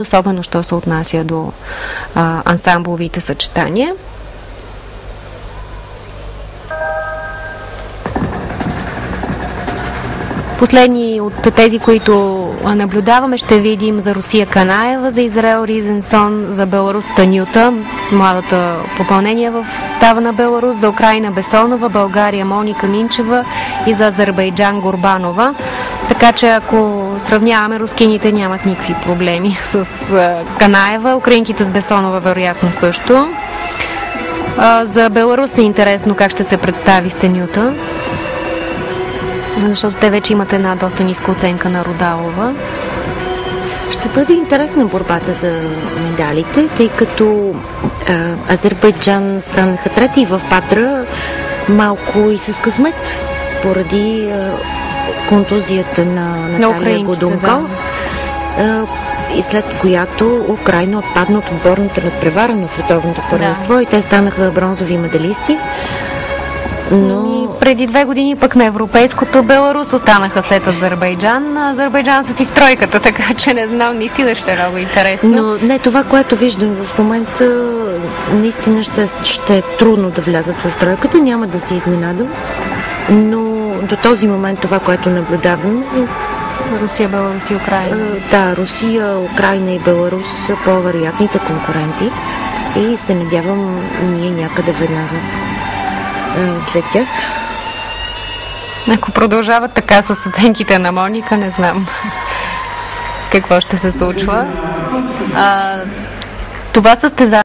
особено що се отнася до ансамбловите съчетания. Последни от тези, които наблюдаваме, ще видим за Русия Канаева, за Израел Ризенсон, за Беларус Танюта, младата попълнение в състава на Беларус, за Украина Бесонова, България Моника Минчева и за Азербайджан Горбанова. Така че ако сравняваме, рускините нямат никакви проблеми с Канаева, украинките с Бесонова вероятно също. За Беларус е интересно как ще се представи Стенюта, защото те вече имат една доста ниска оценка на Рудалова. Ще бъде интересна борбата за медалите, тъй като Азербайджан станаха трети в Патра, малко и с късмет, поради контузията на Наталия Годунко, и след която Украина отпадна от отборната надпревара на световното първенство и те станаха бронзови медалисти. Но преди 2 години пък на европейското Беларус останаха след Азербайджан. Азербайджан са си в тройката, така че не знам, наистина ще е много интересно. Но не, това, което виждам в момента, наистина ще е трудно да влязат в тройката, няма да се изненадам, но до този момент това, което наблюдавам, Русия, Беларус и Украина. Да, Русия, Украина и Беларус са по-вероятните конкуренти и се надявам ние някъде веднага след тях. Ако продължават така с оценките на Моника, не знам какво ще се случва. Това състезание